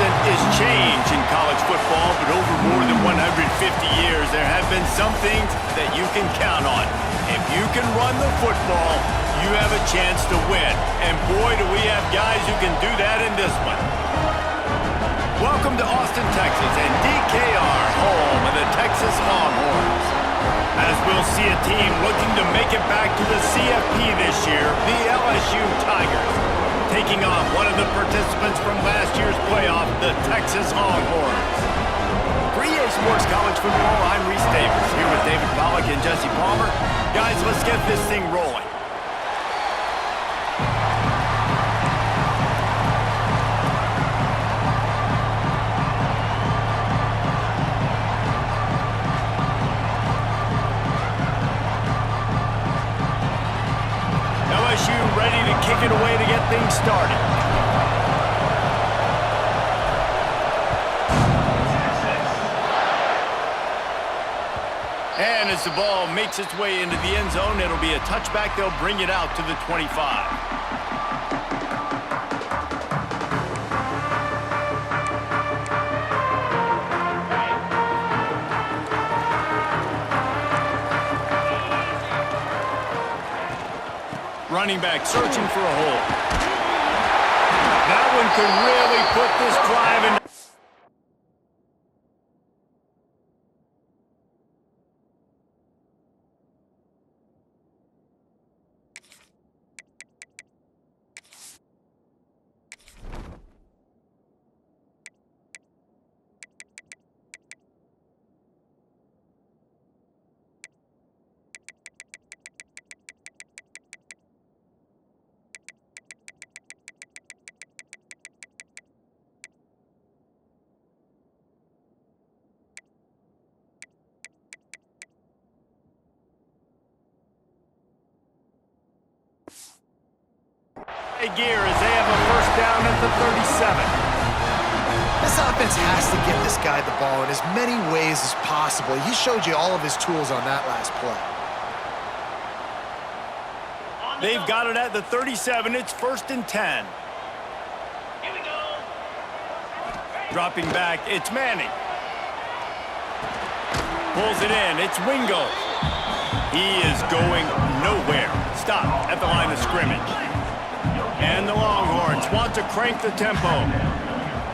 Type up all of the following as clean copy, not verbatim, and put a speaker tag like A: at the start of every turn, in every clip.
A: constant is change in college football, but over more than 150 years, there have been some things that you can count on. If you can run the football, you have a chance to win. And boy, do we have guys who can do that in this one. Welcome to Austin, Texas, and DKR, home of the Texas Longhorns. As we'll see a team looking to make it back to the CFP this year, the LSU Tigers, taking on one of the participants from last year's playoff, the Texas Longhorns. For EA Sports College Football, I'm Reese Davis, here with David Pollack and Jesse Palmer. Guys, let's get this thing rolling. LSU ready to kick it away to get things started. And as the ball makes its way into the end zone, it'll be a touchback. They'll bring it out to the 25. Running back searching for a hole. That one could really put this drive in. Gear as they have a first down at the 37.
B: This offense has to get this guy the ball in as many ways as possible. He showed you all of his tools on that last play.
A: They've got it at the 37. It's 1st and 10.
C: Here we go.
A: Dropping back, it's Manning. Pulls it in, it's Wingo. He is going nowhere. Stop at the line of scrimmage. And the Longhorns want to crank the tempo.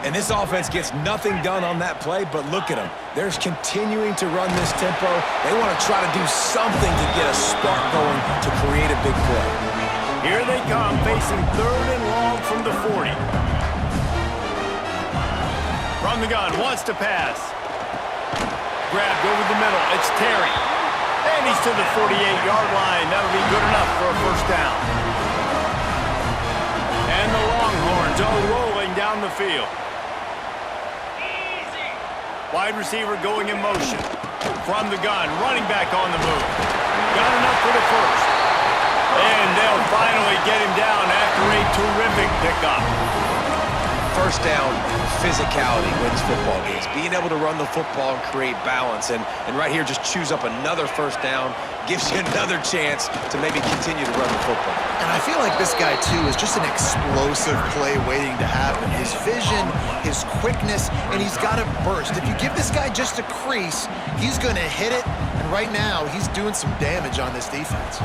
D: And this offense gets nothing done on that play, but look at them. They're continuing to run this tempo. They want to try to do something to get a spark going to create a big play.
A: Here they come, facing 3rd and long from the 40. From the gun, wants to pass. Grabbed over the middle, it's Terry. And he's to the 48-yard line. That'll be good enough for a first down. And the Longhorns are rolling down the field.
C: Easy.
A: Wide receiver going in motion. From the gun, running back on the move. Got enough for the first. And they'll finally get him down after a terrific pickup.
D: First down, physicality wins football games. Being able to run the football and create balance. And right here, just choose up another first down. Gives you another chance to maybe continue to run the football.
B: And I feel like this guy, too, is just an explosive play waiting to happen. His vision, his quickness, and he's got a burst. If you give this guy just a crease, he's going to hit it. And right now, he's doing some damage on this defense.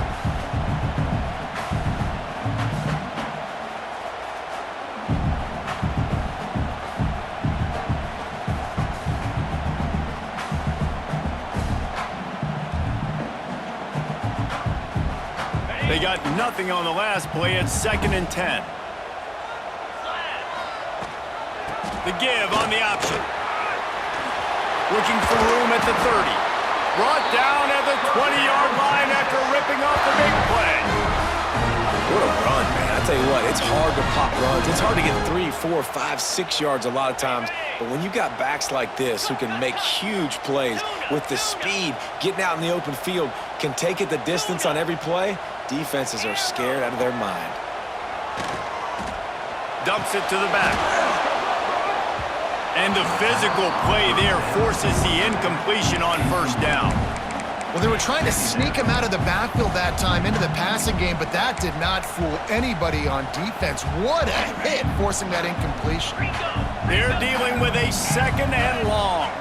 A: They got nothing on the last play. It's 2nd and 10. The give on the option. Looking for room at the 30. Brought down at the 20-yard line after ripping off the big play.
D: What a run, man. I tell you what, it's hard to pop runs. It's hard to get 3, 4, 5, 6 yards a lot of times. But when you got backs like this who can make huge plays with the speed, getting out in the open field, can take it the distance on every play, defenses are scared out of their mind.
A: Dumps it to the back. And the physical play there forces the incompletion on first down.
B: Well, they were trying to sneak him out of the backfield that time into the passing game, but that did not fool anybody on defense. What a hit, forcing that incompletion.
A: They're dealing with a 2nd and long.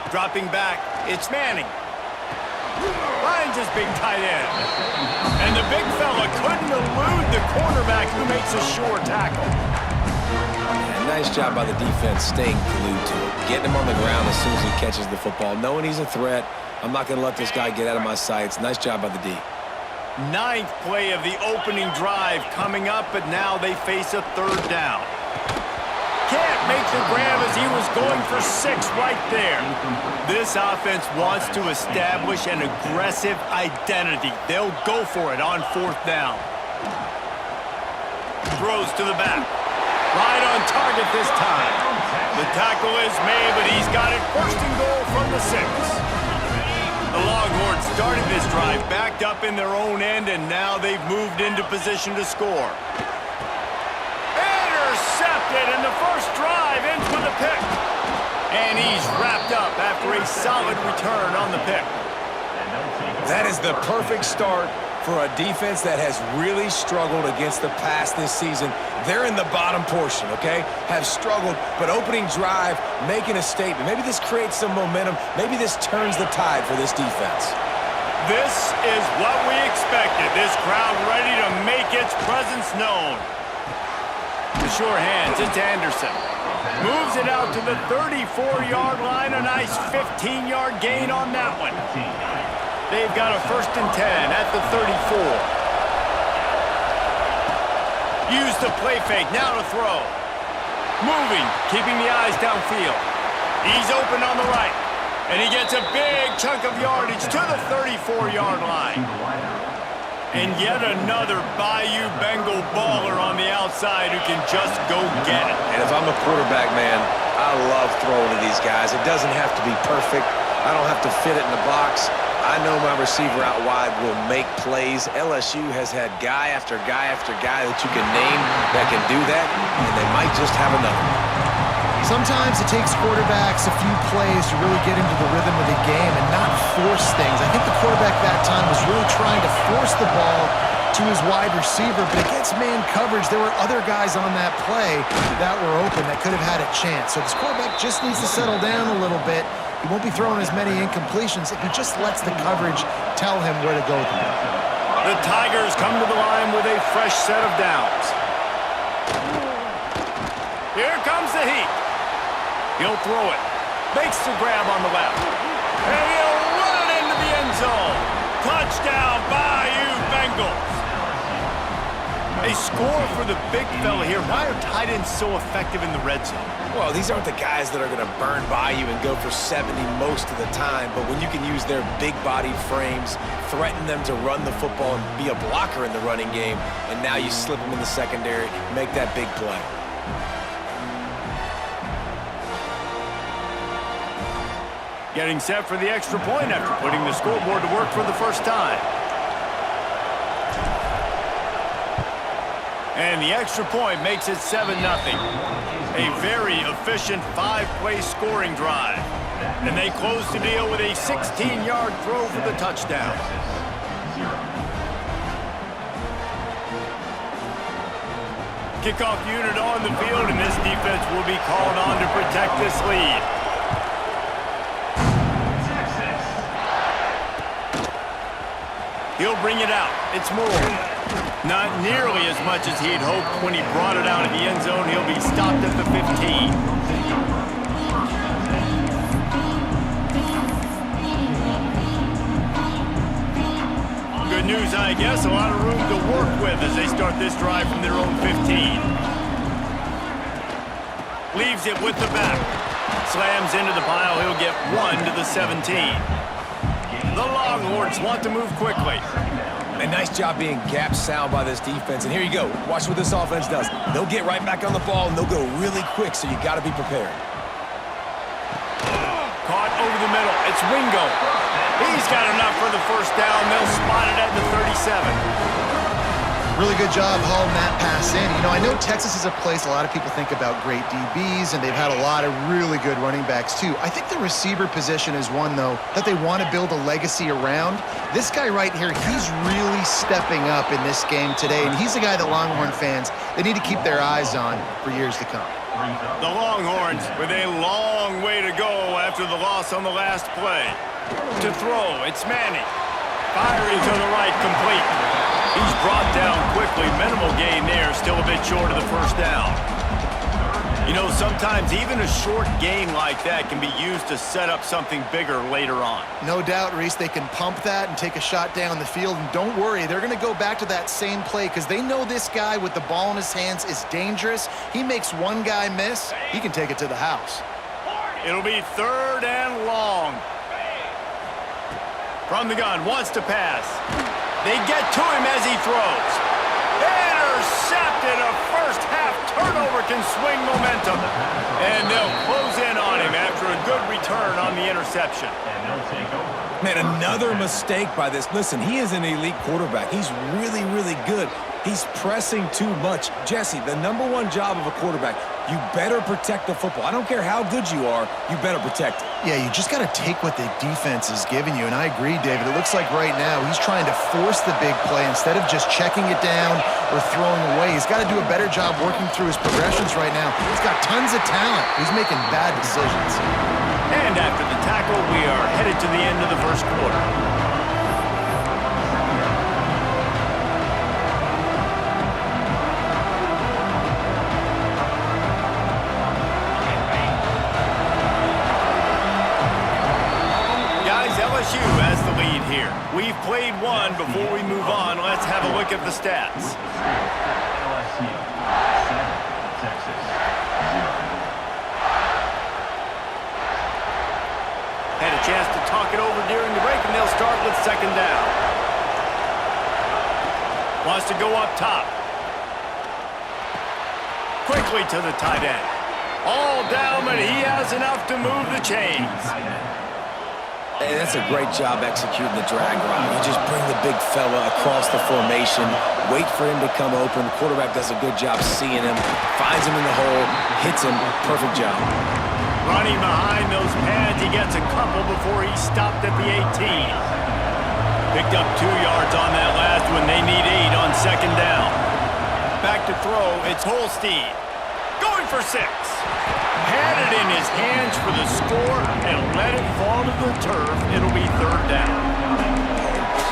A: Dropping back, it's Manning. Finds his big tight end. And the big fella couldn't elude the cornerback who makes a sure tackle.
D: Yeah, nice job by the defense staying glued to him. Getting him on the ground as soon as he catches the football. Knowing he's a threat, I'm not going to let this guy get out of my sights. Nice job by the D.
A: 9th play of the opening drive coming up, but now they face a 3rd down. Can't make the grab as he was going for 6 right there. This offense wants to establish an aggressive identity. They'll go for it on 4th down. Throws to the back. Right on target this time. The tackle is made, but he's got it 1st and goal from the 6. The Longhorns started this drive backed up in their own end, and now they've moved into position to score. Intercepted, and the first drive ends with a pick. And he's wrapped up after a solid return on the pick.
D: That is the perfect start for a defense that has really struggled against the pass this season. They're in the bottom portion, okay? Have struggled, but opening drive, making a statement. Maybe this creates some momentum. Maybe this turns the tide for this defense.
A: This is what we expected. This crowd ready to make its presence known. The sure hands, it's Anderson. Moves it out to the 34-yard line. A nice 15-yard gain on that one. They've got a 1st and 10 at the 34. Use the play fake, now to throw. Moving, keeping the eyes downfield. He's open on the right. And he gets a big chunk of yardage to the 34-yard line. And yet another Bayou Bengal baller on the outside who can just go get it.
D: And if I'm a quarterback, man, I love throwing to these guys. It doesn't have to be perfect. I don't have to fit it in the box. I know my receiver out wide will make plays. LSU has had guy after guy after guy that you can name that can do that, and they might just have another one.
B: Sometimes it takes quarterbacks a few plays to really get into the rhythm of the game and not force things. I think the quarterback that time was really trying to force the ball to his wide receiver, but against man coverage, there were other guys on that play that were open that could have had a chance. So this quarterback just needs to settle down a little bit. He won't be throwing as many incompletions if he just lets the coverage tell him where to go with the ball.
A: The Tigers come to the line with a fresh set of downs. Here comes the heat. He'll throw it. Makes the grab on the left. And he'll run it into the end zone. Touchdown, Bayou Bengals. A score for the big fella here. Why are tight ends so effective in the red zone?
D: Well, these aren't the guys that are going to burn by you and go for 70 most of the time, but when you can use their big-bodied frames, threaten them to run the football and be a blocker in the running game, and now you slip them in the secondary, make that big play.
A: Getting set for the extra point after putting the scoreboard to work for the first time. And the extra point makes it 7-0. A very efficient 5-play scoring drive. And they close the deal with a 16-yard throw for the touchdown. Kickoff unit on the field, and this defense will be called on to protect this lead. He'll bring it out. It's Moore. Not nearly as much as he'd hoped when he brought it out of the end zone. He'll be stopped at the 15. Good news, I guess. A lot of room to work with as they start this drive from their own 15. Leaves it with the back. Slams into the pile. He'll get 1 to the 17. The Longhorns want to move quickly.
D: A nice job being gap sound by this defense. And here you go. Watch what this offense does. They'll get right back on the ball, and they'll go really quick, so you got to be prepared.
A: Caught over the middle. It's Wingo. He's got enough for the first down. They'll spot it at the 37.
B: Really good job hauling that pass in. You know, I know Texas is a place a lot of people think about great DBs, and they've had a lot of really good running backs too. I think the receiver position is one, though, that they want to build a legacy around. This guy right here, he's really stepping up in this game today, and he's the guy that Longhorn fans, they need to keep their eyes on for years to come.
A: The Longhorns with a long way to go after the loss on the last play. To throw, it's Manning. Firing to the right, complete. He's brought down quickly. Minimal gain there, still a bit short of the first down. You know, sometimes even a short gain like that can be used to set up something bigger later on.
B: No doubt, Reese, they can pump that and take a shot down the field. And don't worry, they're going to go back to that same play because they know this guy with the ball in his hands is dangerous. He makes one guy miss, he can take it to the house.
A: It'll be 3rd and long. From the gun, wants to pass. They get to him as he throws. Intercepted. A first-half turnover can swing momentum. And they'll close in on him after a good return on the interception.
D: Man, another mistake by this. Listen, he is an elite quarterback. He's really, really good. He's pressing too much. Jesse, the #1 job of a quarterback, you better protect the football. I don't care how good you are, you better protect it.
B: Yeah, you just got to take what the defense is giving you. And I agree, David. It looks like right now he's trying to force the big play instead of just checking it down or throwing away. He's got to do a better job working through his progressions right now. He's got tons of talent. He's making bad decisions.
A: And after the tackle, we are headed to the end of the first quarter. LSU has the lead here. We've played one. Before we move on, let's have a look at the stats.
C: LSU 7, Texas 0.
A: Had a chance to talk it over during the break, and they'll start with 2nd down. Wants to go up top. Quickly to the tight end. All down, but he has enough to move the chains.
D: Hey, that's a great job executing the drag route. You just bring the big fella across the formation, wait for him to come open. The quarterback does a good job seeing him, finds him in the hole, hits him. Perfect job.
A: Running behind those pads, he gets a couple before he stopped at the 18. Picked up 2 yards on that last one. They need 8 on 2nd down. Back to throw, it's Holstein. Going for 6. Had it in his hands for the score and let it fall to the turf. It'll be 3rd down.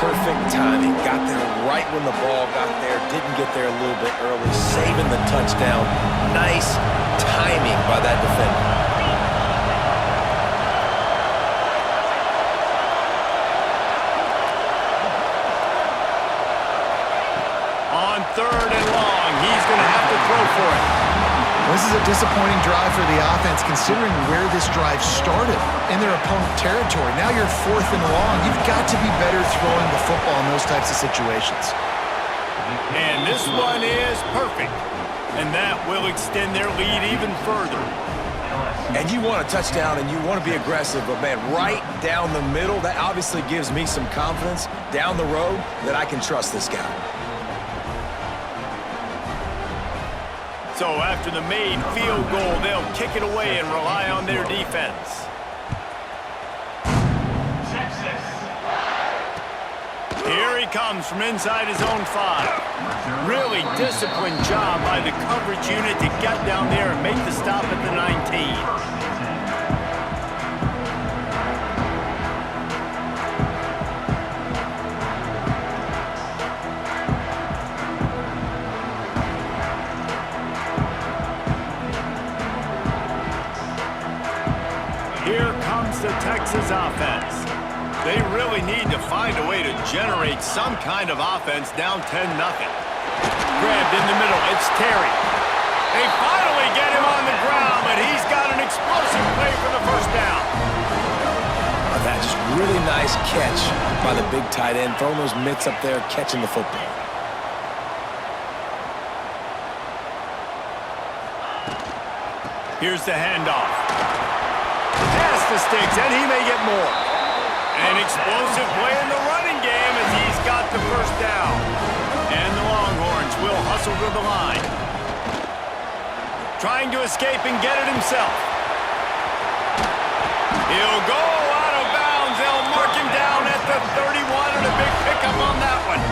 D: Perfect timing. Got there right when the ball got there. Didn't get there a little bit early. Saving the touchdown. Nice timing by that defender.
A: On 3rd and long, he's going to have to throw for it.
B: This is a disappointing drive for the offense considering where this drive started in their opponent territory. Now you're 4th and long. You've got to be better throwing the football in those types of situations.
A: And this one is perfect. And that will extend their lead even further.
D: And you want a touchdown and you want to be aggressive, but man, right down the middle, that obviously gives me some confidence down the road that I can trust this guy.
A: So after the made field goal, they'll kick it away and rely on their defense.
C: Texas.
A: Here he comes from inside his own 5. Really disciplined job by the coverage unit to get down there and make the stop at the 19. Here comes the Texas offense. They really need to find a way to generate some kind of offense down 10-0. Grabbed in the middle, it's Terry. They finally get him on the ground, but he's got an explosive play for the first down.
D: That just really nice catch by the big tight end, throwing those mitts up there, catching the football.
A: Here's the handoff. Pass the sticks, and he may get more. An explosive play in the running game as he's got the first down. And the Longhorns will hustle to the line. Trying to escape and get it himself. He'll go out of bounds. They'll mark him down at the 31, and a big pickup on that one.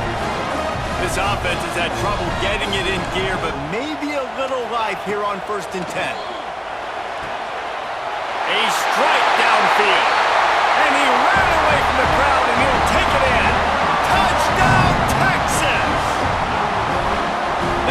A: This offense has had trouble getting it in gear, but maybe a little life here on 1st and 10. A strike downfield. And he ran away from the crowd, and he'll take it in. Touchdown, Texas!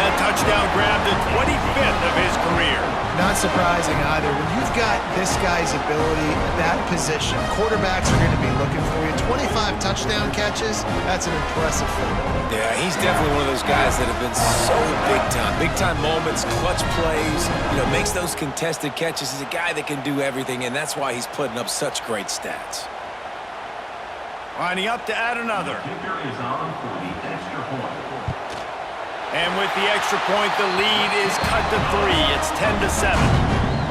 A: That touchdown grabbed the 25th of his career.
B: Not surprising either. When you've got this guy's ability at that position, quarterbacks are going to be looking for you. 25 touchdown catches, that's an impressive thing.
D: Yeah, he's definitely one of those guys that have been so big time. Big time moments, clutch plays, makes those contested catches. He's a guy that can do everything, and that's why he's putting up such great stats.
A: Lining up to add another.
C: Kicker is on for the extra point.
A: And with the extra point, the lead is cut to 3. It's 10-7.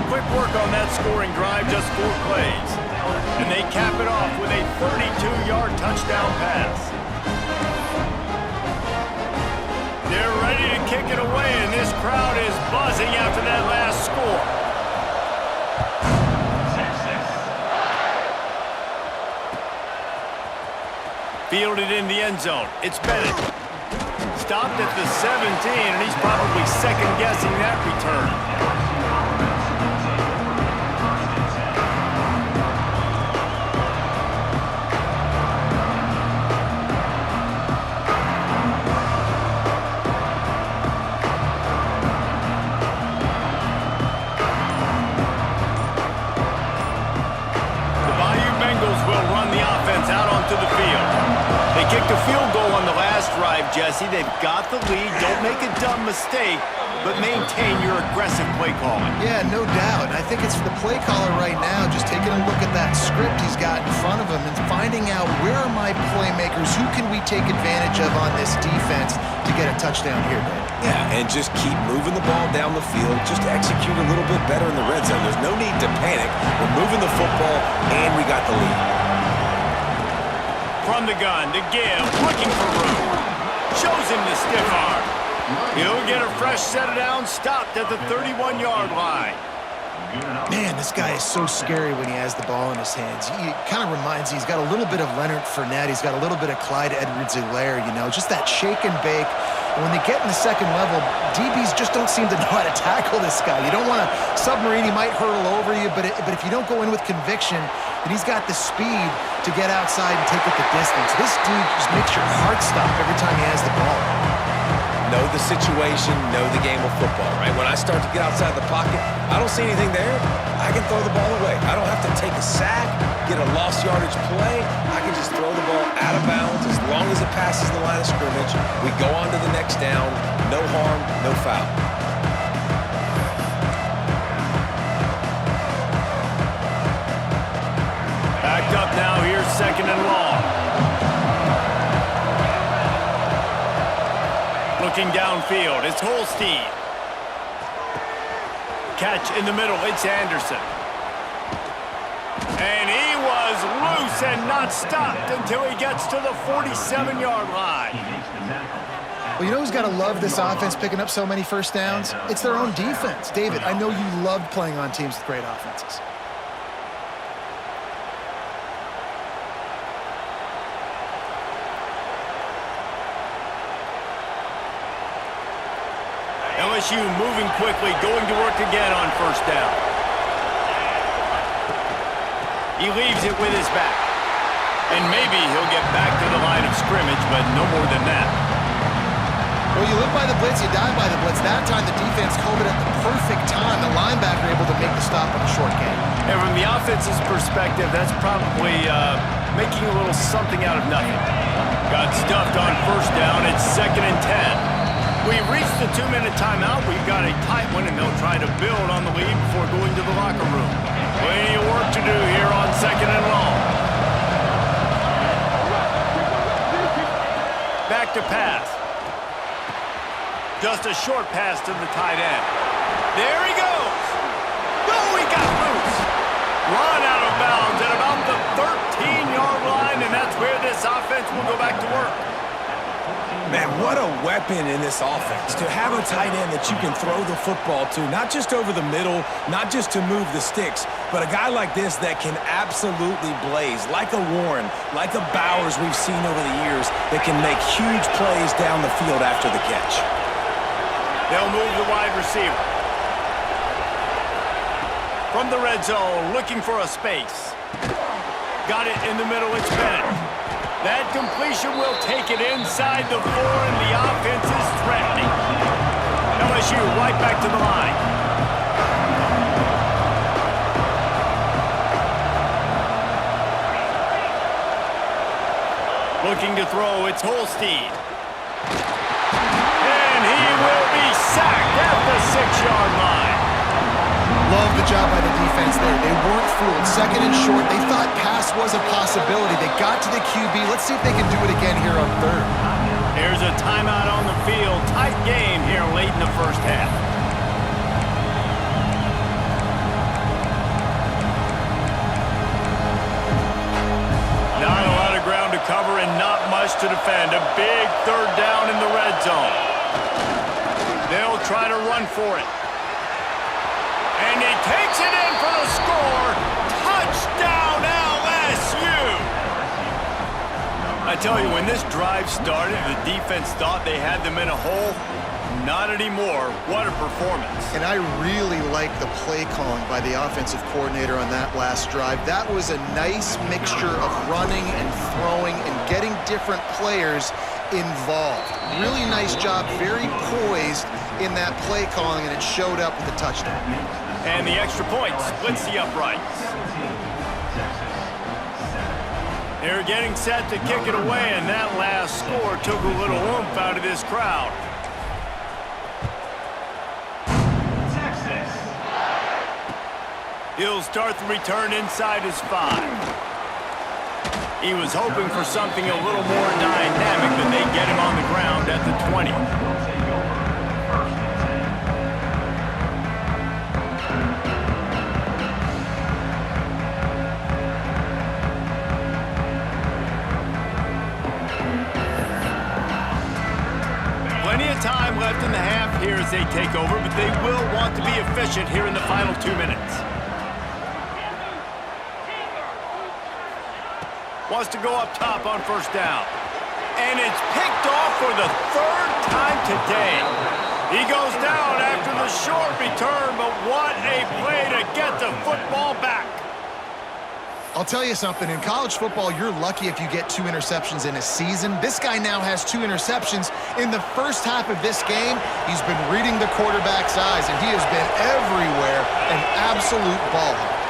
A: Quick work on that scoring drive, just 4 plays. And they cap it off with a 32-yard touchdown pass. They're ready to kick it away, and this crowd is buzzing after that last score. Fielded in the end zone. It's Bennett. Stopped at the 17, and he's probably second-guessing that return. Kicked a field goal on the last drive, Jesse. They've got the lead. Don't make a dumb mistake, but maintain your aggressive play calling.
B: Yeah, no doubt. I think it's the play caller right now just taking a look at that script he's got in front of him and finding out where are my playmakers, who can we take advantage of on this defense to get a touchdown here, Dave.
D: Yeah, and just keep moving the ball down the field. Just execute a little bit better in the red zone. There's no need to panic. We're moving the football, and we got the lead.
A: From the gun to give, looking for room. Shows him the stiff arm. He'll get a fresh set down, stopped at the 31-yard line.
B: Man, this guy is so scary when he has the ball in his hands. He kind of reminds me, he's got a little bit of Leonard Fournette. He's got a little bit of Clyde Edwards-Helaire, just that shake and bake. And when they get in the second level, DBs just don't seem to know how to tackle this guy. You don't want to submarine. He might hurtle over you, but if you don't go in with conviction, then he's got the speed to get outside and take it the distance. This dude just makes your heart stop every time he has the ball.
D: Know the situation, know the game of football, right? When I start to get outside the pocket, I don't see anything there, I can throw the ball away. I don't have to take a sack, get a lost yardage play. I can just throw the ball out of bounds as long as it passes the line of scrimmage. We go on to the next down. No harm, no foul.
A: Backed up now. Here's 2nd and long. Looking downfield, it's Holstein. Catch in the middle, it's Anderson. And he was loose and not stopped until he gets to the 47-yard line.
B: Well, you know who's got to love this offense picking up so many first downs? It's their own defense. David, I know you loved playing on teams with great offenses.
A: LSU moving quickly, going to work again on 1st down. He leaves it with his back. And maybe he'll get back to the line of scrimmage, but no more than that.
B: Well, you live by the blitz, you die by the blitz. That time the defense called it at the perfect time. The linebacker able to make the stop on a short gain.
A: And from the offense's perspective, that's probably making a little something out of nothing. Got stuffed on 1st down. It's 2nd and 10. We've reached the 2-minute timeout. We've got a tight one, and they'll try to build on the lead before going to the locker room. Plenty of work to do here on 2nd and long. Back to pass. Just a short pass to the tight end. There he goes. Oh, he got loose. Run out of bounds at about the 13-yard line, and that's where this offense will go back to work.
D: Man, What a weapon in this offense to have a tight end that you can throw the football to, not just over the middle, not just to move the sticks, but a guy like this that can absolutely blaze, like a Warren, like a Bowers we've seen over the years, that can make huge plays down the field after the catch.
A: They'll move the wide receiver. From the red zone, looking for a space. Got it in the middle, it's Bennett. That completion will take it inside the 4, and the offense is threatening. LSU right back to the line. Looking to throw, it's Holstein. And he will be sacked at the 6-yard line.
B: Love the job by the defense there. They weren't fooled. Second and short, they thought pass was a possibility. They got to the QB. Let's see if they can do it again here on third.
A: There's a timeout on the field. Tight game here late in the first half. Not a lot of ground to cover and not much to defend. A big third down in the red zone. They'll try to run for it. And he takes it in for the score. Touchdown, LSU! I tell you, when this drive started, the defense thought they had them in a hole. Not anymore. What a performance.
B: And I really like the play calling by the offensive coordinator on that last drive. That was a nice mixture of running and throwing and getting different players involved. Really nice job, very poised in that play calling, and it showed up with a touchdown.
A: And the extra point splits the uprights. They're getting set to kick it away, and that last score took a little oomph out of this crowd. He'll start the return inside his 5. He was hoping for something a little more dynamic, but they get him on the ground at the 20. Plenty of time left in the half here as they take over, but they will want to be efficient here in the final 2 minutes. Wants to go up top on first down. And it's picked off for the 3rd time today. He goes down after the short return, but what a play to get the football back.
B: I'll tell you something, in college football, you're lucky if you get 2 interceptions in a season. This guy now has 2 interceptions. In the first half of this game, he's been reading the quarterback's eyes, and he has been everywhere, an absolute ball hawk.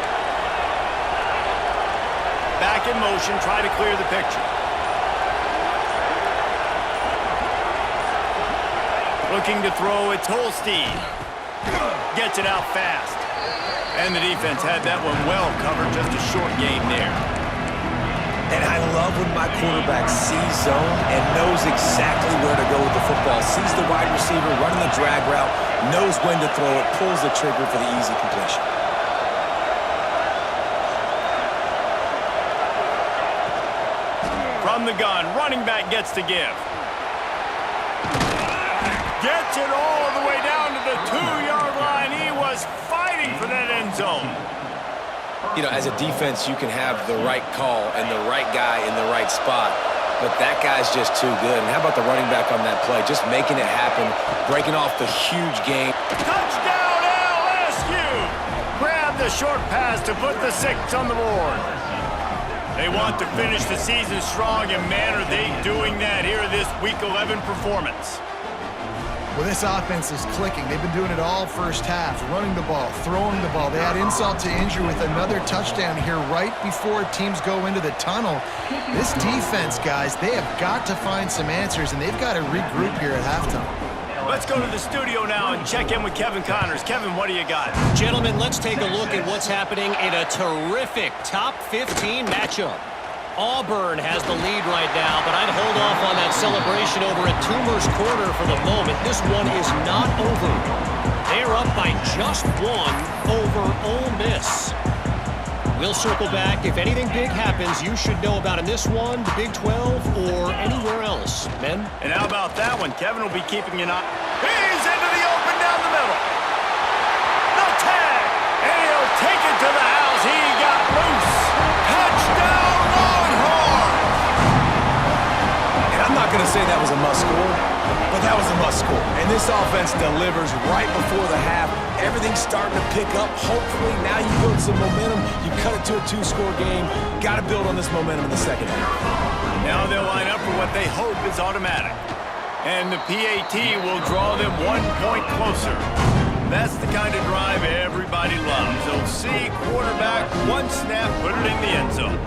A: Back in motion, try to clear the picture. Looking to throw, it's Holstein. Gets it out fast. And the defense had that one well covered, just a short game there.
D: And I love when my quarterback sees zone and knows exactly where to go with the football. Sees the wide receiver running the drag route, knows when to throw it, pulls the trigger for the easy completion.
A: From the gun, running back gets to give. Gets it all the way down to the 2-yard line. He was fighting for that end zone.
D: You know, as a defense, you can have the right call and the right guy in the right spot, but that guy's just too good. And how about the running back on that play? Just making it happen, breaking off the huge game.
A: Touchdown, LSU! Grab the short pass to put the 6 on the board. They want to finish the season strong, and man, are they doing that here in this Week 11 performance.
B: Well, this offense is clicking. They've been doing it all first half, running the ball, throwing the ball. They had insult to injury with another touchdown here right before teams go into the tunnel. This defense, guys, they have got to find some answers, and they've got to regroup here at halftime.
A: Let's go to the studio now and check in with Kevin Connors. Kevin, what do you got?
E: Gentlemen, let's take a look at what's happening in a terrific top 15 matchup. Auburn has the lead right now, but I'd hold off on that celebration over at Toomer's Corner for the moment. This one is not over. They're up by just 1 over Ole Miss. We'll circle back. If anything big happens, you should know about in this one, the Big 12, or anywhere else. Ben?
A: And how about that one? Kevin will be keeping an eye. He's into the open down the middle. No tag. And he'll take it to the house. He got loose. Touchdown, Longhorn.
D: And I'm not going to say that was a must score, but that was a must score. And this offense delivers right before the half. Everything's starting to pick up. Hopefully, now you build some momentum. You cut it to a 2-score game. Got to build on this momentum in the second half.
A: Now they'll line up for what they hope is automatic. And the PAT will draw them 1 point closer. That's the kind of drive everybody loves. They'll see quarterback, one snap, put it in the end zone.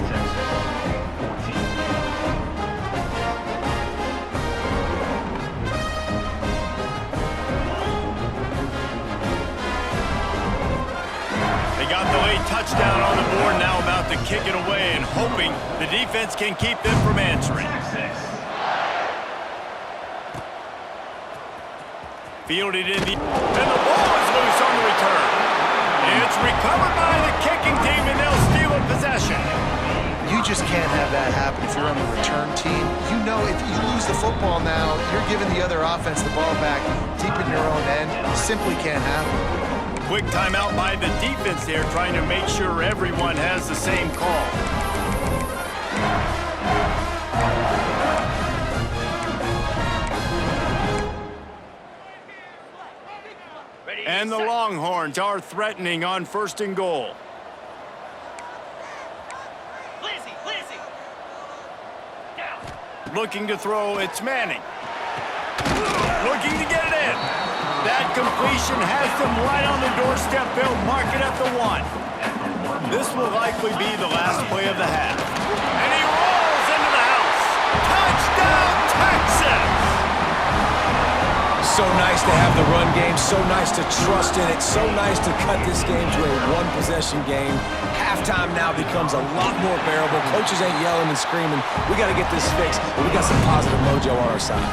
A: Got the late touchdown on the board, now about to kick it away and hoping the defense can keep them from answering. Fielded in the... and the ball is loose on the return. It's recovered by the kicking team, and they'll steal a possession.
B: You just can't have that happen if you're on the return team. You know if you lose the football now, you're giving the other offense the ball back deep in your own end. Simply can't happen.
A: Quick timeout by the defense there, trying to make sure everyone has the same call. And the Longhorns are threatening on 1st and goal. Looking to throw, it's Manning. Looking to get it in. That completion has them right on the doorstep. They'll mark it at the 1. This will likely be the last play of the half. And he rolls into the house. Touchdown, Texas!
D: So nice to have the run game. So nice to trust in it. So nice to cut this game to a one-possession game. Halftime now becomes a lot more bearable. Coaches ain't yelling and screaming. We got to get this fixed, but we got some positive mojo on our side.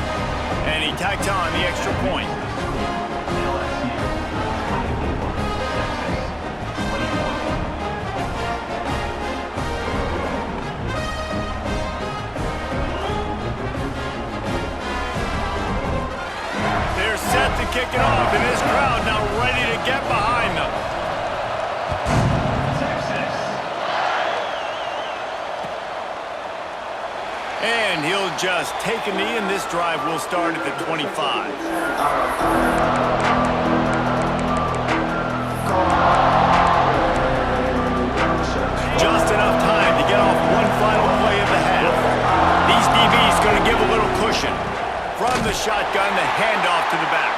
A: And he tacked on the extra point. Set to kick it off, and this crowd now ready to get behind them. And he'll just take a knee, and this drive will start at the 25. Just enough time to get off one final play of the half. These DBs going to give a little cushion. From the shotgun, the handoff to the back.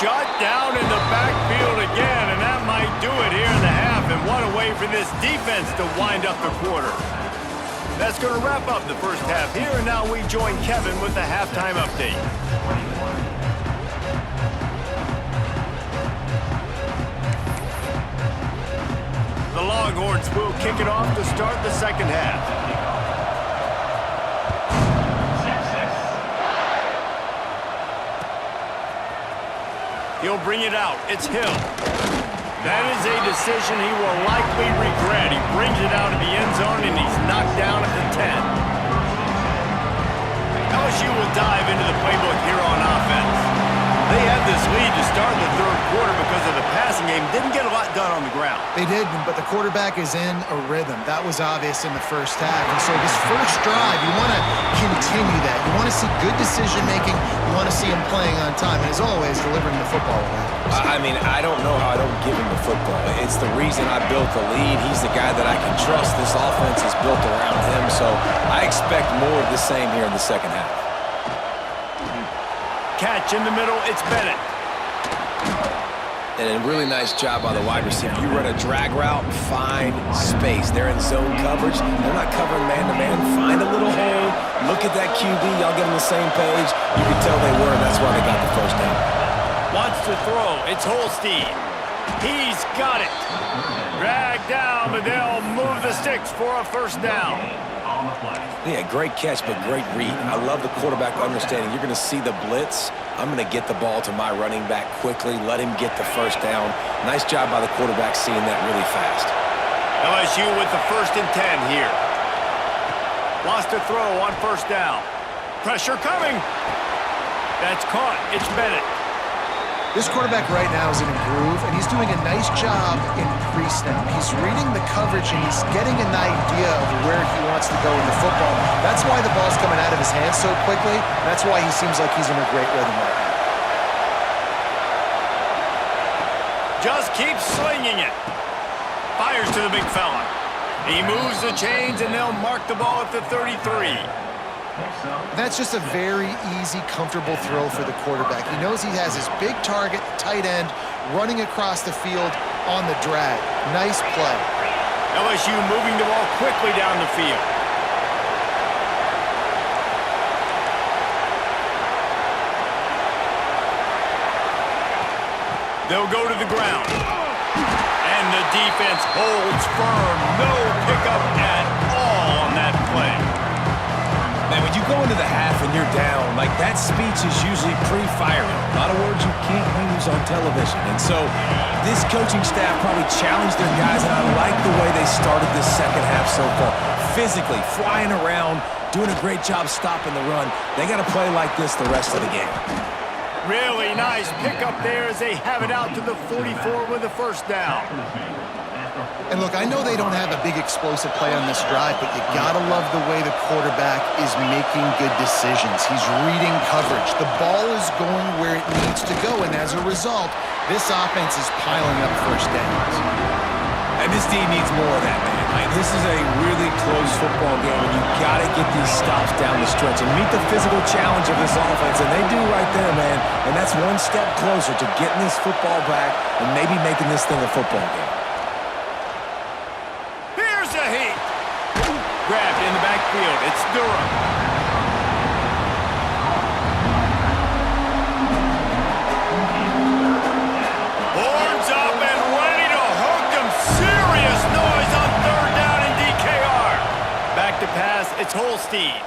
A: Shot down in the backfield again, and that might do it here in the half. And what a way for this defense to wind up the quarter. That's going to wrap up the first half here, and now we join Kevin with the halftime update. The Longhorns will kick it off to start the second half. He'll bring it out. It's Hill. That is a decision he will likely regret. He brings it out of the end zone, and he's knocked down at the 10. LSU will dive into the playbook here on offense. They had this lead to start the third quarter because of the passing game. Didn't get a lot done on the ground.
B: They did, but the quarterback is in a rhythm. That was obvious in the first half. And so this first drive, you want to continue that. You want to see good decision-making. You want to see him playing on time. And as always, delivering the football.
D: I mean, I don't know how I don't give him the football. It's the reason I built the lead. He's the guy that I can trust. This offense is built around him. So I expect more of the same here in the second half.
A: Catch in the middle, it's Bennett.
D: And a really nice job by the wide receiver. You run a drag route, find space. They're in zone coverage. They're not covering man-to-man. Find a little hole. Look at that QB. Y'all get on the same page. You can tell they were, and that's why they got the first down.
A: Wants to throw. It's Holstein. He's got it. Drag down, but they'll move the sticks for a first down.
D: Yeah, great catch, but great read. I love the quarterback understanding. You're going to see the blitz. I'm going to get the ball to my running back quickly, let him get the first down. Nice job by the quarterback seeing that really fast.
A: LSU with the 1st and 10 here. Lost a throw on 1st down. Pressure coming. That's caught. It's Bennett.
B: This quarterback right now is in a groove, and he's doing a nice job in pre-snap. He's reading the coverage, and he's getting an idea of where he wants to go in the football. That's why the ball's coming out of his hands so quickly. That's why he seems like he's in a great rhythm right now.
A: Just keeps slinging it. Fires to the big fella. He moves the chains, and they'll mark the ball at the 33.
B: That's just a very easy, comfortable throw for the quarterback. He knows he has his big target, tight end, running across the field on the drag. Nice play.
A: LSU moving the ball quickly down the field. They'll go to the ground. And the defense holds firm. No pickup at all on that play.
D: Man, when you go into the half and you're down, like that speech is usually pre-firing. A lot of words you can't use on television. And so this coaching staff probably challenged their guys, and I like the way they started this second half so far. Physically, flying around, doing a great job stopping the run. They got to play like this the rest of the game.
A: Really nice pickup there as they have it out to the 44 with the 1st down.
B: And look, I know they don't have a big explosive play on this drive, but you gotta love the way the quarterback is making good decisions. He's reading coverage. The ball is going where it needs to go, and as a result, this offense is piling up 1st downs.
D: And this team needs more of that, man. Like, this is a really close football game, and you got to get these stops down the stretch and meet the physical challenge of this offense, and they do right there, man. And that's one step closer to getting this football back and maybe making this thing a football game.
A: Here's a heat. Grabbed in the backfield. It's Durham. Horns up and ready to hook them. Serious noise on 3rd down in DKR. Back to pass. It's Holstein.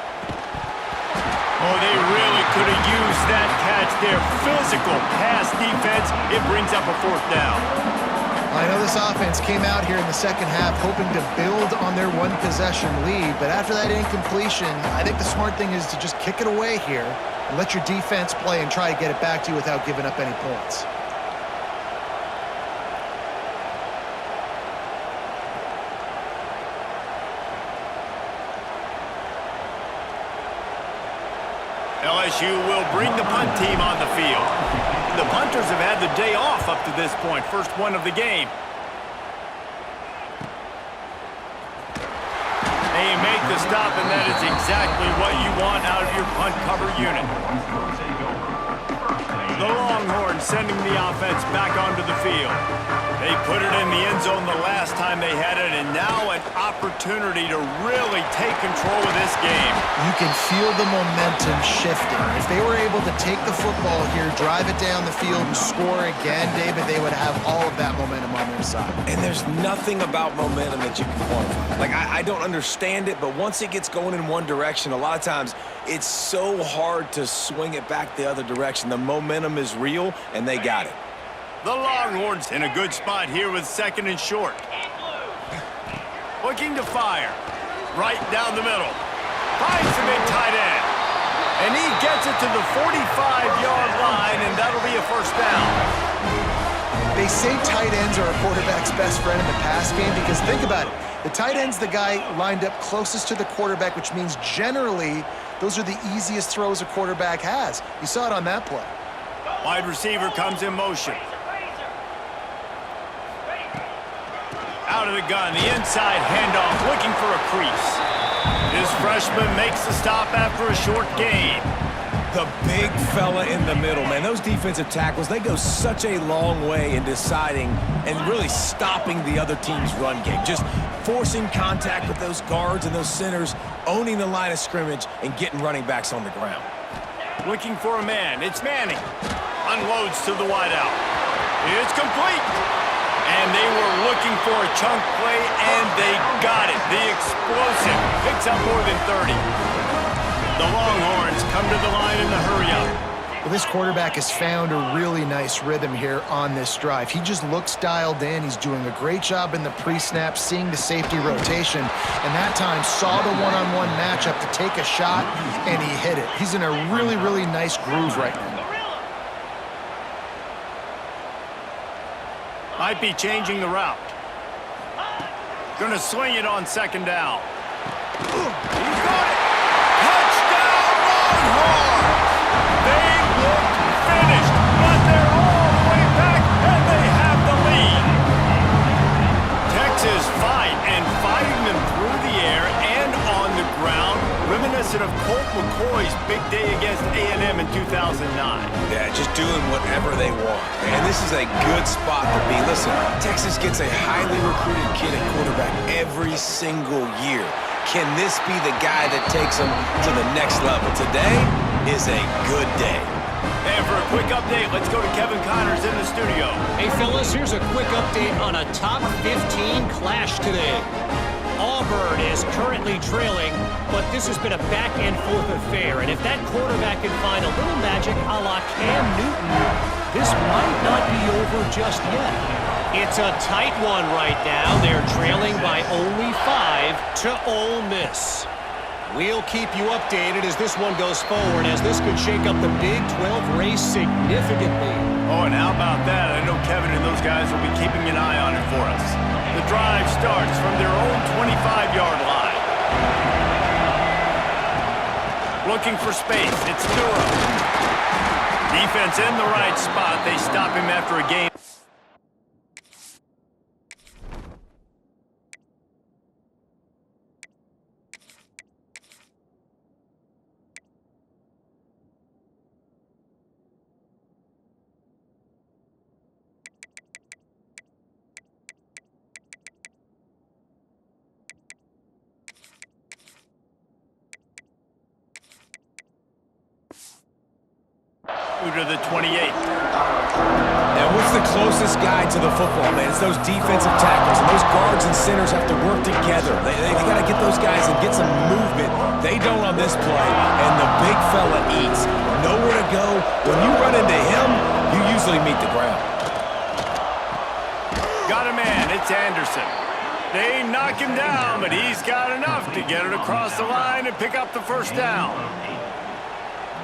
A: Oh, they really could have used that catch there. Physical pass defense. It brings up a 4th down.
B: I know this offense came out here in the second half hoping to build on their one-possession lead, but after that incompletion, I think the smart thing is to just kick it away here and let your defense play and try to get it back to you without giving up any points.
A: LSU will bring the punt team on the field. The punters have had the day off up to this point. First one of the game. They make the stop, and that is exactly what you want out of your punt cover unit. The Longhorns sending the offense back onto the field. They put it in the end zone the last time they had it, and now an opportunity to really take control of this game.
B: You can feel the momentum shifting. If they were able to take the football here, drive it down the field, and score again, David, they would have all of that momentum on their side.
D: And there's nothing about momentum that you can quantify. Like, I don't understand it, but once it gets going in one direction, a lot of times it's so hard to swing it back the other direction. The momentum is real, and they got it.
A: The Longhorns in a good spot here with 2nd and short. Looking to fire. Right down the middle. Finds the big tight end. And he gets it to the 45-yard line, and that'll be a 1st down.
B: They say tight ends are a quarterback's best friend in the pass game because think about it. The tight end's the guy lined up closest to the quarterback, which means generally those are the easiest throws a quarterback has. You saw it on that play.
A: Wide receiver comes in motion. Out of the gun, the inside handoff, looking for a crease. This freshman makes the stop after a short gain.
D: The big fella in the middle, man. Those defensive tackles, they go such a long way in deciding and really stopping the other team's run game. Just forcing contact with those guards and those centers, owning the line of scrimmage, and getting running backs on the ground.
A: Looking for a man. It's Manning. Unloads to the wideout. It's complete. And they were looking for a chunk play, and they got it. The explosive picks up more than 30. The Longhorns come to the line in the hurry-up.
B: Well, this quarterback has found a really nice rhythm here on this drive. He just looks dialed in. He's doing a great job in the pre-snap, seeing the safety rotation, and that time saw the one-on-one matchup to take a shot, and he hit it. He's in a really, really nice groove right now.
A: Might be changing the route. Gonna swing it on second down. He got it! Touchdown, Longhorns! They look finished, but they're all the way back, and they have the lead. Texas fighting them through the air and on the ground, reminiscent of Colt McCoy's big day against A&M in 2009.
D: Yeah, just doing whatever they want. And this is a good spot to be. Listen, Texas gets a highly recruited kid at quarterback every single year. Can this be the guy that takes them to the next level? Today is a good day.
A: And for a quick update, let's go to Kevin Connors in the studio.
E: Hey, fellas, here's a quick update on a top 15 clash today. Auburn is currently trailing, but this has been a back-and-forth affair. And if that quarterback can find a little magic a la Cam Newton, this might not be over just yet. It's a tight one right now. They're trailing by only 5 to Ole Miss. We'll keep you updated as this one goes forward, as this could shake up the Big 12 race significantly.
A: Oh, and how about that? I know Kevin and those guys will be keeping an eye on it for us. The drive starts from their own 25-yard line. Looking for space. It's Durham. Defense in the right spot. They stop him after a gain. To the 28.
D: Now, what's the closest guy to the football, man? It's those defensive tackles, and those guards and centers have to work together. They got to get those guys and get some movement. They don't on this play, and the big fella eats. Nowhere to go. When you run into him, you usually meet the ground.
A: Got a man. It's Anderson. They knock him down, but he's got enough to get it across the line and pick up the first down.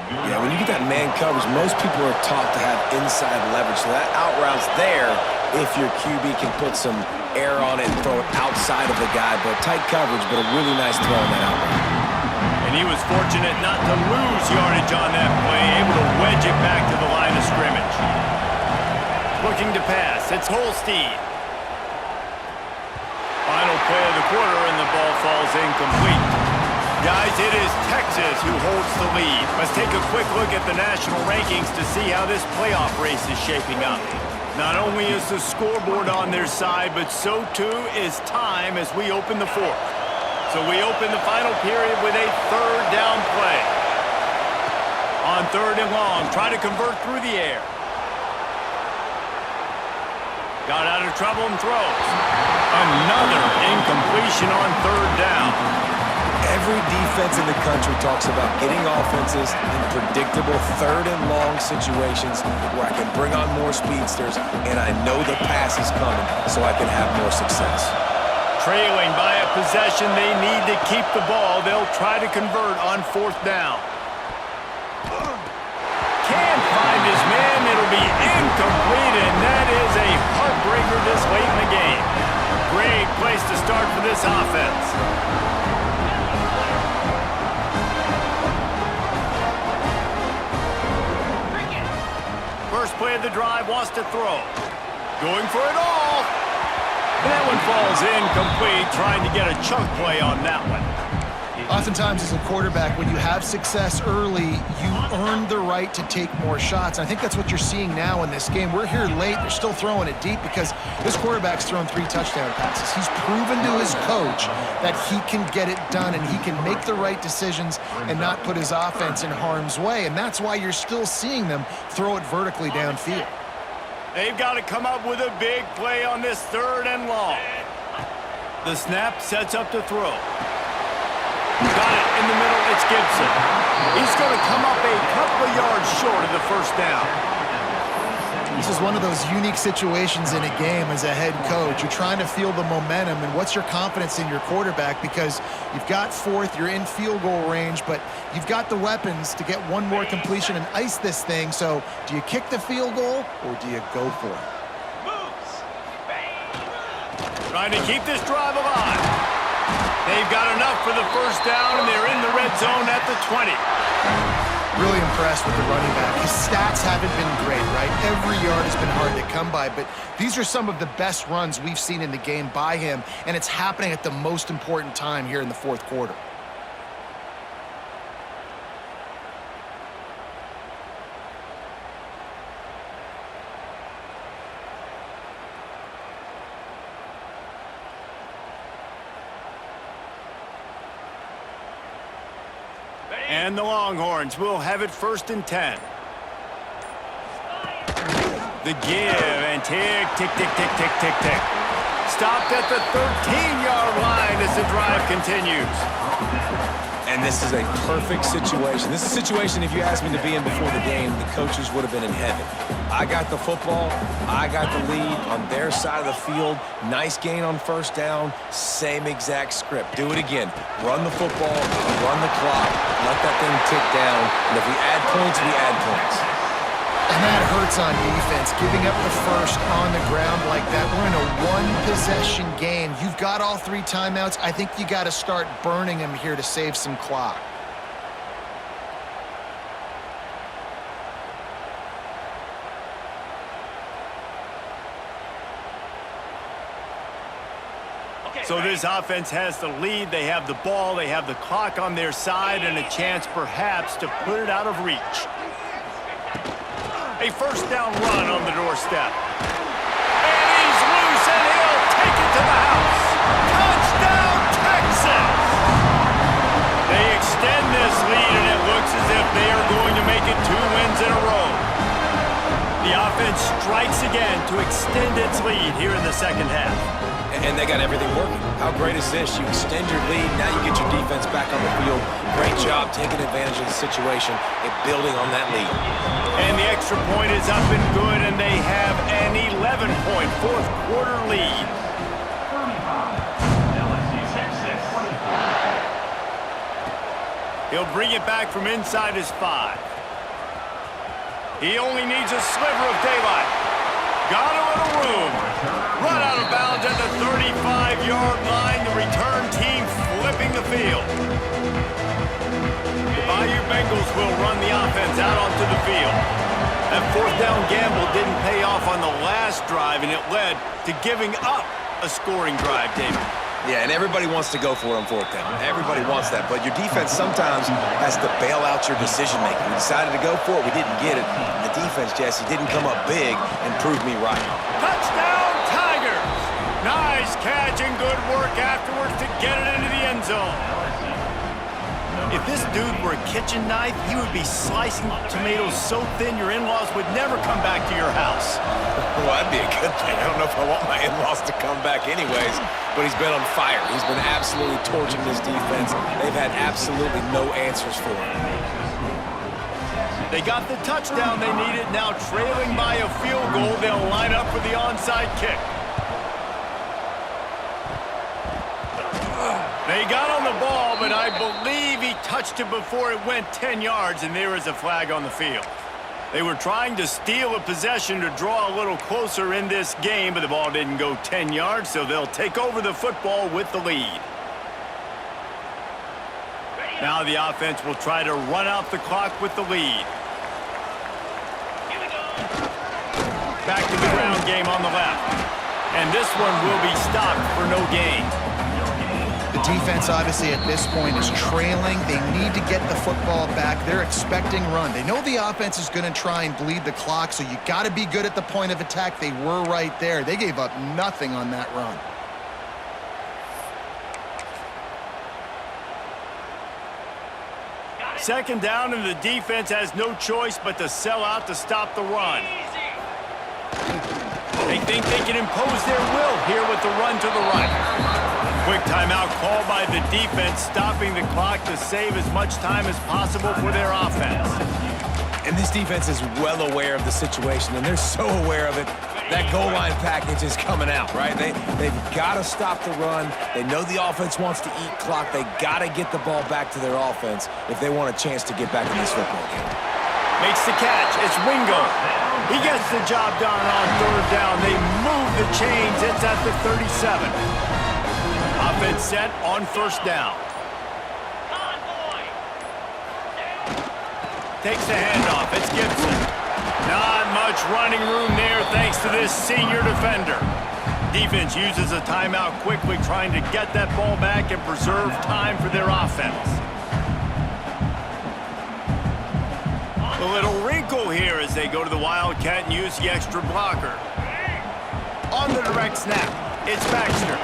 D: Yeah, when you get that man coverage, most people are taught to have inside leverage. So that out route's there if your QB can put some air on it and throw it outside of the guy. But tight coverage, but a really nice throw on that out route.
A: And he was fortunate not to lose yardage on that play, able to wedge it back to the line of scrimmage. Looking to pass. It's Holstein. Final play of the quarter, and the ball falls incomplete. Guys, it is Texas who holds the lead. Let's take a quick look at the national rankings to see how this playoff race is shaping up. Not only is the scoreboard on their side, but so too is time as we open the fourth. So we open the final period with a third down play. On third and long, try to convert through the air. Got out of trouble and throws. Another incompletion on third down.
D: Every defense in the country talks about getting offenses in predictable third and long situations where I can bring on more speedsters and I know the pass is coming so I can have more success.
A: Trailing by a possession, they need to keep the ball. They'll try to convert on fourth down. Can't find his man. It'll be incomplete, and that is a heartbreaker this late in the game. Great place to start for this offense. First play of the drive, wants to throw. Going for it all. And that one falls incomplete, trying to get a chunk play on that one.
B: Oftentimes as a quarterback, when you have success early, you earn the right to take more shots. And I think that's what you're seeing now in this game. We're here late. They're still throwing it deep because this quarterback's thrown 3 touchdown passes. He's proven to his coach that he can get it done and he can make the right decisions and not put his offense in harm's way. And that's why you're still seeing them throw it vertically downfield.
A: They've got to come up with a big play on this third and long. The snap sets up to throw. Got it in the middle. It's Gibson. He's going to come up a couple of yards short of the first down.
B: This is one of those unique situations in a game as a head coach. You're trying to feel the momentum, and what's your confidence in your quarterback? Because you've got fourth, you're in field goal range, but you've got the weapons to get one more completion and ice this thing. So do you kick the field goal or do you go for it?
A: Trying to keep this drive alive. They've got enough for the first down, and they're in the red zone at the 20.
B: Really impressed with the running back. His stats haven't been great, right? Every yard has been hard to come by, but these are some of the best runs we've seen in the game by him, and it's happening at the most important time here in the fourth quarter.
A: And the Longhorns will have it 1st and 10. The give and tick, tick, tick, tick, tick, tick, tick. Stopped at the 13-yard line as the drive continues.
D: And this is a perfect situation. This is a situation, if you asked me to be in before the game, the coaches would have been in heaven. I got the football. I got the lead on their side of the field. Nice gain on first down. Same exact script. Do it again. Run the football, run the clock, let that thing tick down. And if we add points, we add points.
B: And that hurts on defense, giving up the first on the ground like that. We're in a one-possession game. You've got all 3 timeouts. I think you got to start burning them here to save some clock.
A: So this offense has the lead. They have the ball. They have the clock on their side and a chance perhaps to put it out of reach. A first down run on the doorstep. And he's loose, and he'll take it to the house. Touchdown, Texas! They extend this lead, and it looks as if they are going to make it 2 wins in a row. The offense strikes again to extend its lead here in the second half.
D: And they got everything working. How great is this? You extend your lead, now you get your defense back on the field. Great job taking advantage of the situation and building on that lead.
A: And the extra point is up and good, and they have an 11-point fourth-quarter lead.
C: 35. LSU 6-6.
A: He'll bring it back from inside his 5. He only needs a sliver of daylight. Got a little room. Run out of bounds at the 35-yard line. The return team flipping the field. The Bayou Bengals will run the offense out onto the field. That fourth down gamble didn't pay off on the last drive, and it led to giving up a scoring drive, David.
D: Yeah, and everybody wants to go for it on fourth down. Everybody wants that, but your defense sometimes has to bail out your decision-making. We decided to go for it. We didn't get it. The defense, Jesse, didn't come up big and prove me right.
A: Touchdown, Tigers! Nice catch and good work afterwards to get it into the end zone. If this dude were a kitchen knife, he would be slicing tomatoes so thin your in-laws would never come back to your house.
D: Well, that'd be a good thing. I don't know if I want my in-laws to come back anyways, but he's been on fire. He's been absolutely torching this defense. They've had absolutely no answers for him.
A: They got the touchdown they needed. Now trailing by a field goal, they'll line up for the onside kick. They got on the ball, but I believe he touched it before it went 10 yards, and there is a flag on the field. They were trying to steal a possession to draw a little closer in this game, but the ball didn't go 10 yards, so they'll take over the football with the lead. Now the offense will try to run out the clock with the lead. Back to the ground game on the left. And this one will be stopped for no gain.
B: The defense, obviously, at this point is trailing. They need to get the football back. They're expecting run. They know the offense is going to try and bleed the clock, so you got to be good at the point of attack. They were right there. They gave up nothing on that run.
A: Second down, and the defense has no choice but to sell out to stop the run. They think they can impose their will here with the run to the right. Quick timeout called by the defense, stopping the clock to save as much time as possible for their offense.
D: And this defense is well aware of the situation, and they're so aware of it. That goal line package is coming out, right? They've got to stop the run. They know the offense wants to eat clock. They got to get the ball back to their offense if they want a chance to get back in this football game.
A: Makes the catch. It's Wingo. He gets the job done on third down. They move the chains. It's at the 37. Offense set on first down. Takes the handoff. It's Gibson. Not much running room there thanks to this senior defender. Defense uses a timeout quickly, trying to get that ball back and preserve time for their offense. A little wrinkle here as they go to the Wildcat and use the extra blocker. On the direct snap, it's Baxter.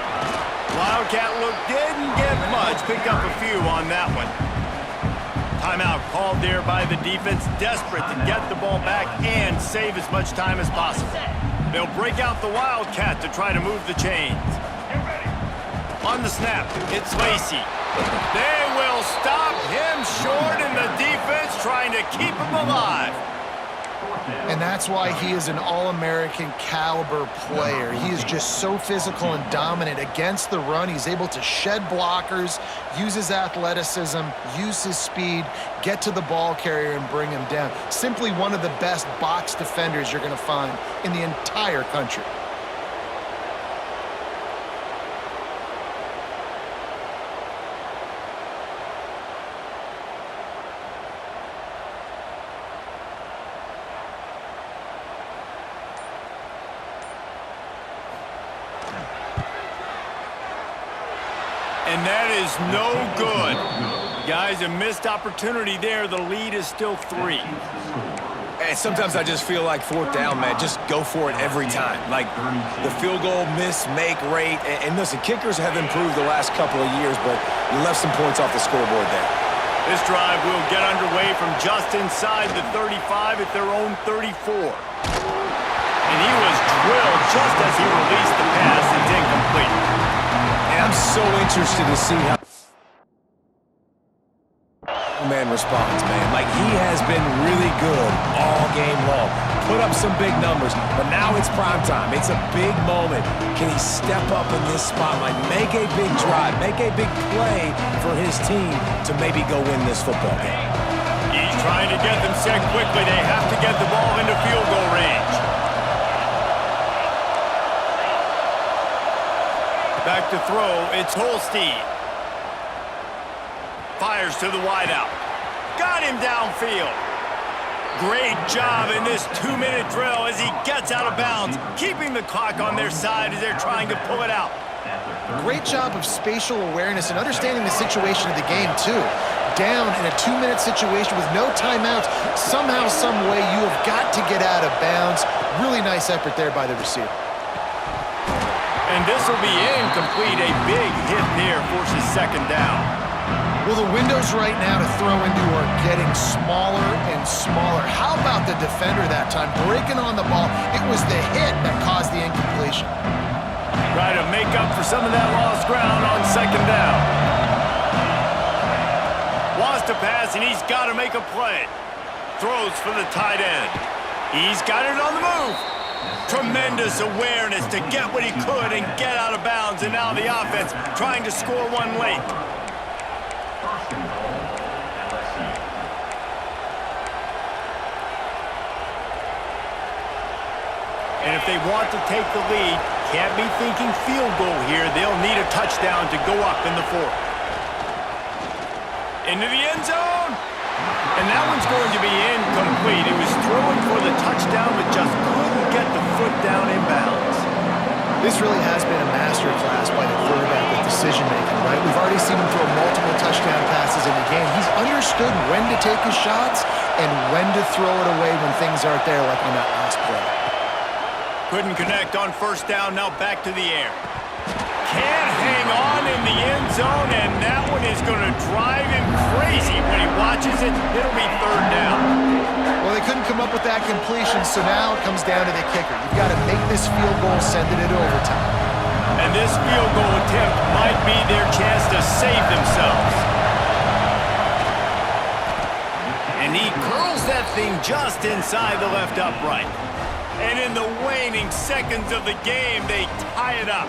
A: Wildcat look didn't get much, pick up a few on that one. Timeout called there by the defense, desperate to get the ball back and save as much time as possible. They'll break out the Wildcat to try to move the chains. On the snap, it's Lacey. They will stop him short, and the defense trying to keep him alive.
B: And that's why he is an All-American caliber player. He is just so physical and dominant against the run. He's able to shed blockers, use his athleticism, use his speed, get to the ball carrier and bring him down. Simply one of the best box defenders you're going to find in the entire country.
A: And that is no good. Guys, a missed opportunity there. The lead is still 3.
D: And sometimes I just feel like fourth down, man, just go for it every time. Like the field goal miss-make rate. And listen, kickers have improved the last couple of years, but you left some points off the scoreboard there.
A: This drive will get underway from just inside the 35 at their own 34. And he was drilled just as he released the pass. It's incomplete.
D: And I'm so interested to see how man responds, man. Like, he has been really good all game long. Put up some big numbers, but now it's prime time. It's a big moment. Can he step up in this spotlight, make a big drive, make a big play for his team to maybe go win this football game?
A: He's trying to get them set quickly. They have to get the ball into field goal range. Back to throw, it's Holstein. Fires to the wideout. Got him downfield. Great job in this 2-minute drill as he gets out of bounds, keeping the clock on their side as they're trying to pull it out.
B: Great job of spatial awareness and understanding the situation of the game, too. Down in a 2-minute situation with no timeouts, somehow, some way, you have got to get out of bounds. Really nice effort there by the receiver.
A: And this will be incomplete. A big hit there forces second down.
B: Well, the windows right now to throw into are getting smaller and smaller. How about the defender that time breaking on the ball? It was the hit that caused the incompletion.
A: Try to make up for some of that lost ground on second down. Wants to pass, and he's got to make a play. Throws for the tight end. He's got it on the move. Tremendous awareness to get what he could and get out of bounds, and now the offense trying to score one late. And if they want to take the lead, can't be thinking field goal here. They'll need a touchdown to go up in the fourth. Into the end zone. And that one's going to be incomplete. He was throwing for the touchdown, but just couldn't get the foot down in bounds.
B: This really has been a masterclass by the quarterback with decision-making, right? We've already seen him throw multiple touchdown passes in the game. He's understood when to take his shots and when to throw it away when things aren't there, like on that last play.
A: Couldn't connect on first down, now back to the air. Can't hang on in the end zone, and that one is going to drive him crazy when he watches it. It'll be third down.
B: Well, they couldn't come up with that completion, so now it comes down to the kicker. You've got to make this field goal, send it into overtime.
A: And this field goal attempt might be their chance to save themselves. And he curls that thing just inside the left upright. And in the waning seconds of the game, they tie it up.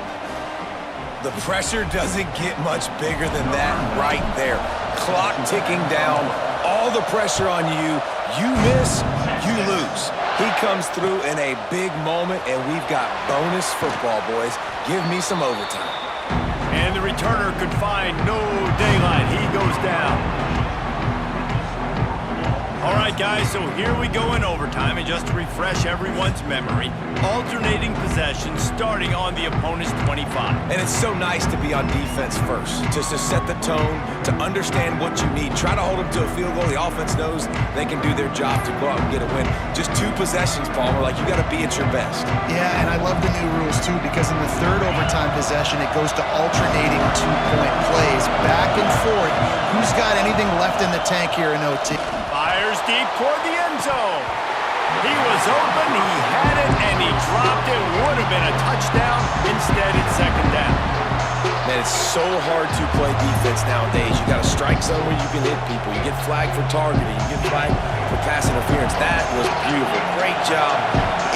D: The pressure doesn't get much bigger than that right there. Clock ticking down, all the pressure on you. You miss, you lose. He comes through in a big moment, and we've got bonus football, boys. Give me some overtime.
A: And the returner could find no daylight. He goes down. All right, guys, so here we go in overtime. And just to refresh everyone's memory, alternating possessions starting on the opponent's 25.
D: And it's so nice to be on defense first, just to set the tone, to understand what you need. Try to hold them to a field goal. The offense knows they can do their job to go out and get a win. Just 2 possessions, Palmer. Like, you got to be at your best.
B: Yeah, and I love the new rules, too, because in the third overtime possession, it goes to alternating 2-point plays, back and forth. Who's got anything left in the tank here in OT?
A: Fires deep toward the end zone. He was open, he had it, and he dropped it. Would have been a touchdown. Instead, it's second down.
D: Man, it's so hard to play defense nowadays. You got a strike zone where you can hit people. You get flagged for targeting. You get flagged for pass interference. That was beautiful. Great job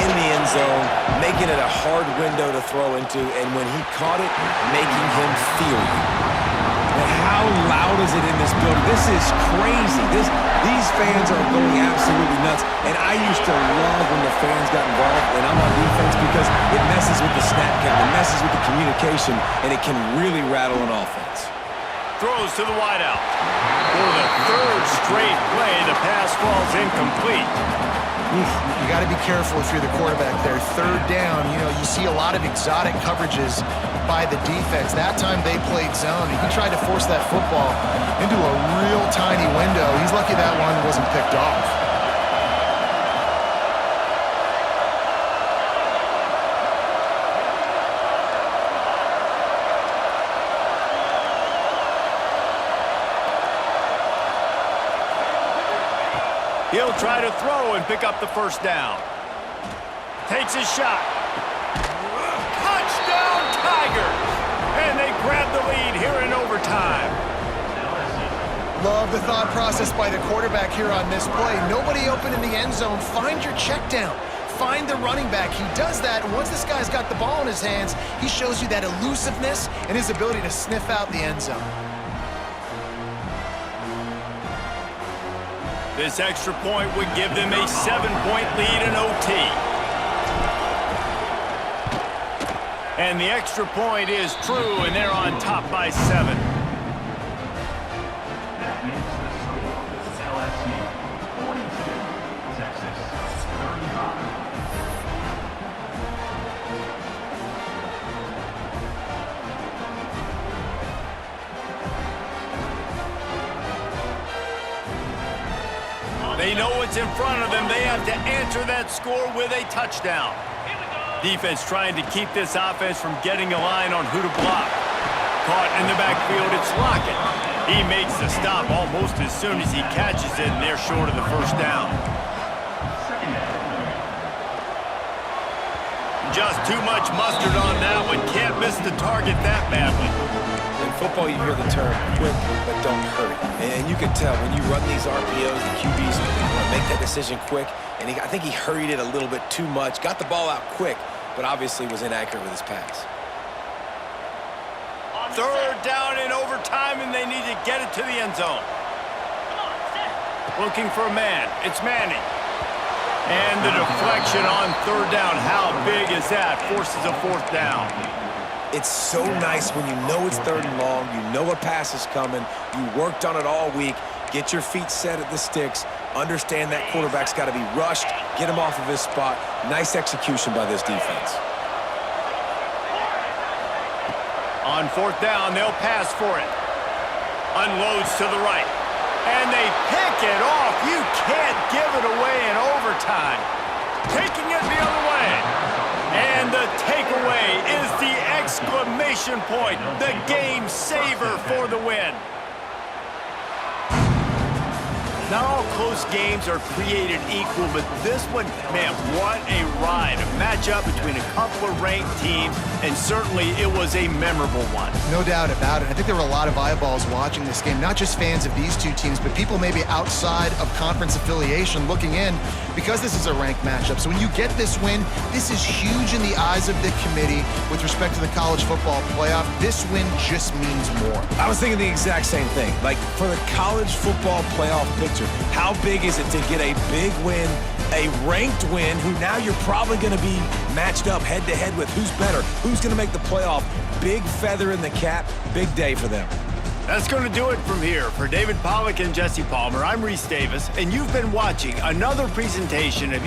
D: in the end zone, making it a hard window to throw into, and when he caught it, making him feel you. And how loud is it in this building? This is crazy. These fans are going absolutely nuts. And I used to love when the fans got involved and I'm on defense because it messes with the snap count, it messes with the communication, and it can really rattle an offense.
A: Throws to the wideout. For the third straight play, the pass falls incomplete.
B: You got to be careful if you're the quarterback there. Third down, you see a lot of exotic coverages by the defense. That time they played zone. He tried to force that football into a real tiny window. He's lucky that one wasn't picked off.
A: He'll try to throw and pick up the first down. Takes his shot. Touchdown, Tigers! And they grab the lead here in overtime.
B: Love the thought process by the quarterback here on this play. Nobody open in the end zone. Find your check down. Find the running back. He does that, and once this guy's got the ball in his hands, he shows you that elusiveness and his ability to sniff out the end zone.
A: This extra point would give them a 7-point lead in OT. And the extra point is true, and they're on top by 7.
C: That means the score is LSU 42, Texas 35.
A: They know what's in front of them. They have to answer that score with a touchdown. Defense trying to keep this offense from getting a line on who to block. Caught in the backfield, it's Lockett. He makes the stop almost as soon as he catches it, and they're short of the first down. Just too much mustard on that one. Can't miss the target that badly.
D: In football, you hear the term quick, but don't hurry. And you can tell when you run these RPOs, the QBs make that decision quick. And I think he hurried it a little bit too much. Got the ball out quick, but obviously was inaccurate with his pass.
A: Third down in overtime, and they need to get it to the end zone. Looking for a man. It's Manning. And the deflection on third down. How big is that? Forces a fourth down.
D: It's so nice when you know it's third and long, you know a pass is coming, you worked on it all week, get your feet set at the sticks, understand that quarterback's got to be rushed, get him off of his spot. Nice execution by this defense.
A: On fourth down, they'll pass for it. Unloads to the right. And they pick it off. You can't give it away in overtime. Taking it the other way. And the takeaway is the exclamation point. The game saver for the win. Not all close games are created equal, but this one, man, what a ride. A matchup between a couple of ranked teams, and certainly it was a memorable one.
B: No doubt about it. I think there were a lot of eyeballs watching this game, not just fans of these two teams, but people maybe outside of conference affiliation looking in because this is a ranked matchup. So when you get this win, this is huge in the eyes of the committee with respect to the college football playoff. This win just means more.
D: I was thinking the exact same thing. Like, for the college football playoff picture, how big is it to get a big win, a ranked win, who now you're probably going to be matched up head-to-head with who's better, who's going to make the playoff. Big feather in the cap, big day for them.
A: That's going to do it from here. For David Pollack and Jesse Palmer, I'm Reese Davis, and you've been watching another presentation of